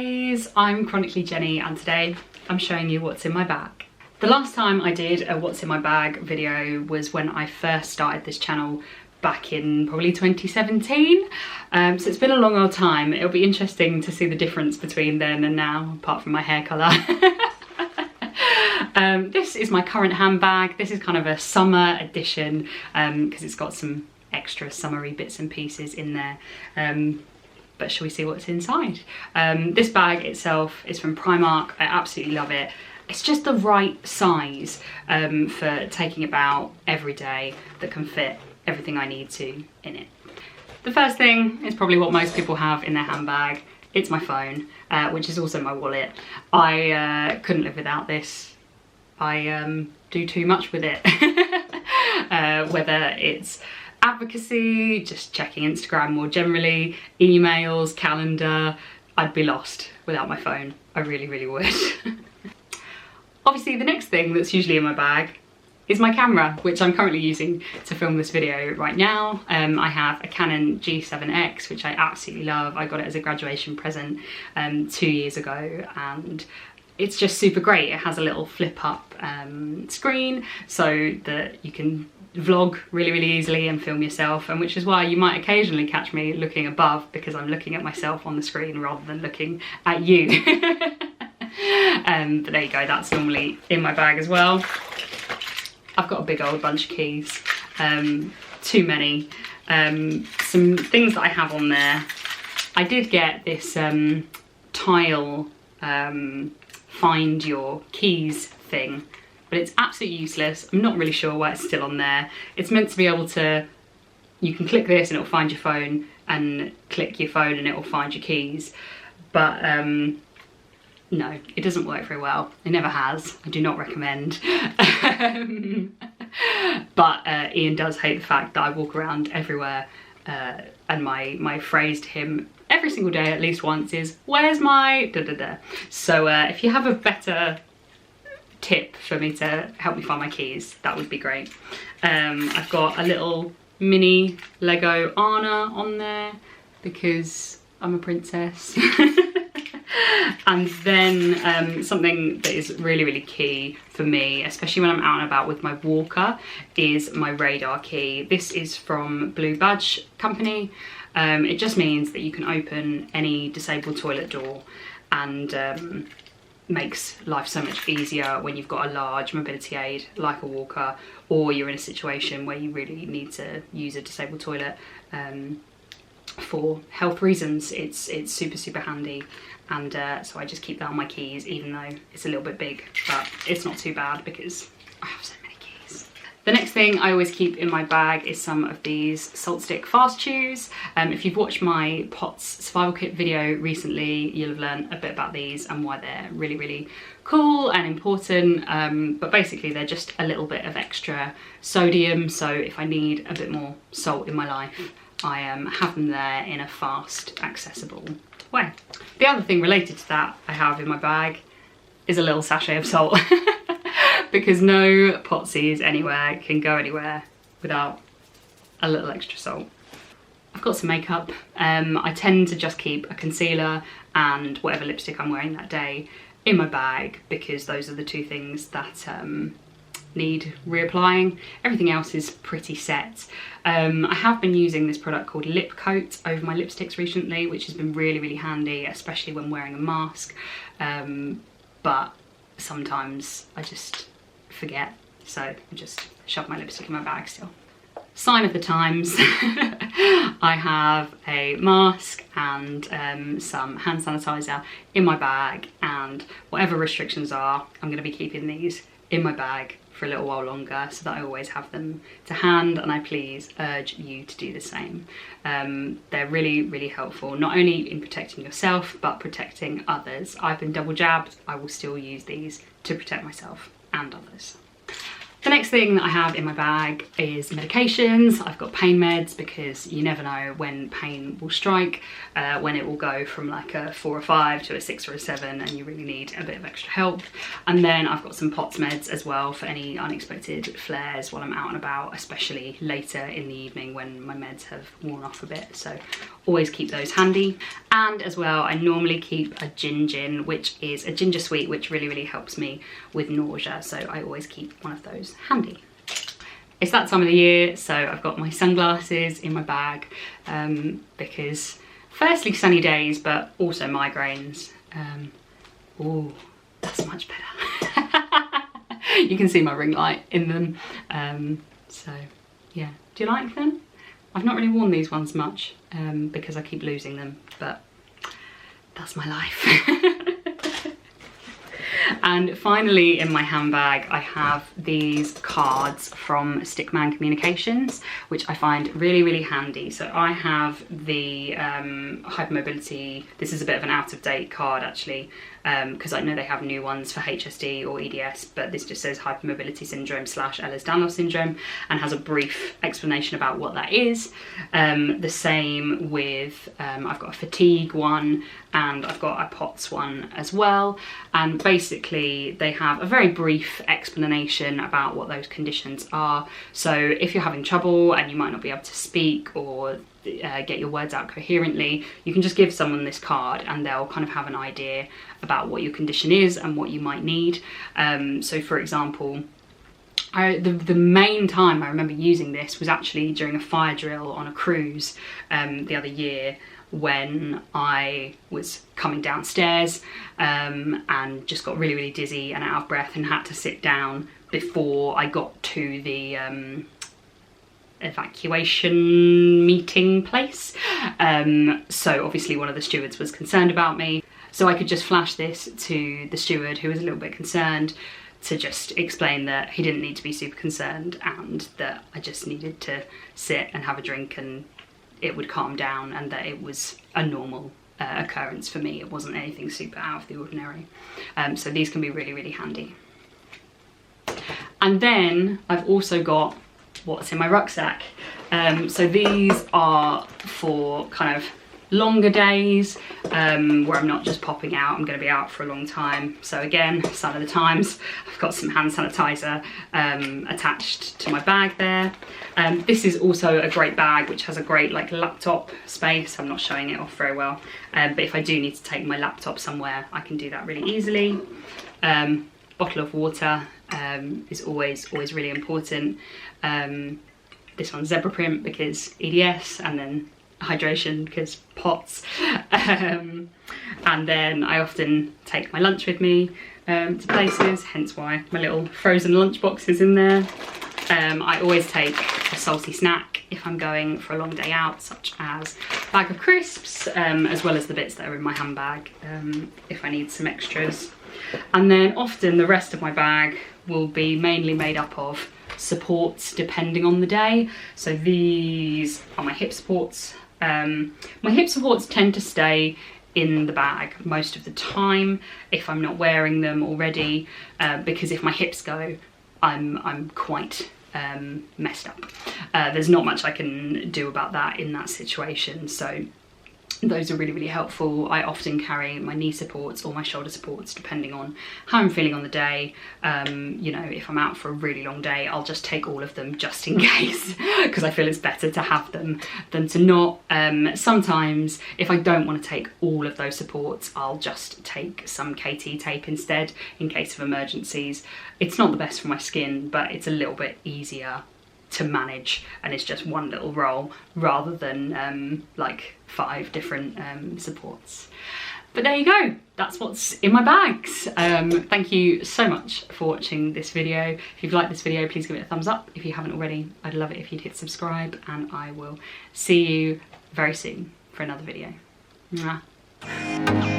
guys, I'm Chronically Jenny and today I'm showing you what's in my bag. The last time I did a what's in my bag video was when I first started this channel back in probably 2017. So it's been a long old time. It'll be interesting to see the difference between then and now, apart from my hair colour. This is my current handbag. This is kind of a summer edition because it's got some extra summery bits and pieces in there. But shall we see what's inside? This bag itself is from Primark. I absolutely love it. It's just the right size for taking about every day that can fit everything I need to in it. The first thing is probably what most people have in their handbag. It's my phone, which is also my wallet. I couldn't live without this. I do too much with it. Whether it's advocacy, just checking Instagram more generally, emails, calendar, I'd be lost without my phone. I really, really would. Obviously, the next thing that's usually in my bag is my camera, which I'm currently using to film this video right now. I have a Canon G7X, which I absolutely love. I got it as a graduation present 2 years ago, and it's just super great. It has a little flip up screen so that you can vlog really, really easily and film yourself, and which is why you might occasionally catch me looking above, because I'm looking at myself on the screen rather than looking at you. But there you go, that's normally in my bag as well. I've got a big old bunch of keys, too many. Some things that I have on there. I did get this tile find your keys thing, but it's absolutely useless. I'm not really sure why it's still on there. It's meant to be able to, you can click this and it'll find your phone, and click your phone and it will find your keys. But no, it doesn't work very well. It never has. I do not recommend. But Ian does hate the fact that I walk around everywhere and my phrase to him every single day at least once is, where's my da da da? So if you have a better tip for me to help me find my keys, that would be great. I've got a little mini Lego Anna on there because I'm a princess. And then something that is really, really key for me, especially when I'm out and about with my walker, is my radar key. This is from Blue Badge Company. It just means that you can open any disabled toilet door, and makes life so much easier when you've got a large mobility aid like a walker, or you're in a situation where you really need to use a disabled toilet for health reasons. It's super, super handy, and so I just keep that on my keys, even though it's a little bit big, but it's not too bad because I have so many keys. The next thing I always keep in my bag is some of these Salt Stick Fast Chews. If you've watched my POTS survival kit video recently, you'll have learned a bit about these and why they're really, really cool and important. But basically they're just a little bit of extra sodium, so if I need a bit more salt in my life, I have them there in a fast, accessible way. The other thing related to that I have in my bag is a little sachet of salt. Because no potsies anywhere can go anywhere without a little extra salt. I've got some makeup. I tend to just keep a concealer and whatever lipstick I'm wearing that day in my bag, because those are the two things that need reapplying. Everything else is pretty set. I have been using this product called Lip Coat over my lipsticks recently, which has been really, really handy, especially when wearing a mask. But sometimes I just forget, so I just shove my lipstick in my bag still. Sign of the times. I have a mask and some hand sanitizer in my bag, and whatever restrictions are, I'm going to be keeping these in my bag for a little while longer, so that I always have them to hand, and I please urge you to do the same. They're really, really helpful, not only in protecting yourself, but protecting others. I've been double jabbed. I will still use these to protect myself and others. The next thing that I have in my bag is medications. I've got pain meds because you never know when pain will strike, when it will go from like a 4 or 5 to a 6 or a 7 and you really need a bit of extra help. And then I've got some POTS meds as well for any unexpected flares while I'm out and about, especially later in the evening when my meds have worn off a bit. So always keep those handy. And as well, I normally keep a gin, which is a ginger sweet, which really helps me with nausea. So I always keep one of those handy. It's that time of the year, so I've got my sunglasses in my bag because firstly sunny days, but also migraines. Oh, that's much better. You can see my ring light in them. So yeah, do you like them? I've not really worn these ones much because I keep losing them, but that's my life. And finally in my handbag I have these cards from Stickman Communications, which I find really handy. So I have the hypermobility, this is a bit of an out of date card actually, because I know they have new ones for HSD or EDS, but this just says hypermobility syndrome / Ehlers Danlos Syndrome and has a brief explanation about what that is. The same with, I've got a fatigue one and I've got a POTS one as well. And basically they have a very brief explanation about what those conditions are. So if you're having trouble and you might not be able to speak or get your words out coherently, you can just give someone this card and they'll kind of have an idea about what your condition is and what you might need. So for example, the main time I remember using this was actually during a fire drill on a cruise the other year, when I was coming downstairs and just got really dizzy and out of breath and had to sit down before I got to the evacuation meeting place. So obviously one of the stewards was concerned about me, so I could just flash this to the steward, who was a little bit concerned, to just explain that he didn't need to be super concerned and that I just needed to sit and have a drink and it would calm down, and that it was a normal occurrence for me. It wasn't anything super out of the ordinary. So these can be really handy. And then I've also got what's in my rucksack. So these are for kind of longer days where I'm not just popping out, I'm going to be out for a long time. So again, sign of the times, I've got some hand sanitizer attached to my bag there. This is also a great bag which has a great like laptop space. I'm not showing it off very well, but if I do need to take my laptop somewhere, I can do that really easily. Bottle of water is always really important. This one's zebra print because EDS, and then hydration because POTS. And then I often take my lunch with me to places, hence why my little frozen lunch box is in there. I always take a salty snack if I'm going for a long day out, such as a bag of crisps, as well as the bits that are in my handbag if I need some extras. And then often the rest of my bag will be mainly made up of supports depending on the day. So these are my hip supports. My hip supports tend to stay in the bag most of the time if I'm not wearing them already, because if my hips go, I'm quite messed up. There's not much I can do about that in that situation, so those are really helpful. I often carry my knee supports or my shoulder supports depending on how I'm feeling on the day. You know, if I'm out for a really long day, I'll just take all of them just in case, because I feel it's better to have them than to not. Sometimes if I don't want to take all of those supports, I'll just take some KT tape instead in case of emergencies. It's not the best for my skin, but it's a little bit easier to manage, and it's just one little roll rather than like 5 different supports. But there you go, that's what's in my bags. Thank you so much for watching this video. If you've liked this video, please give it a thumbs up. If you haven't already, I'd love it if you'd hit subscribe, and I will see you very soon for another video. Mwah.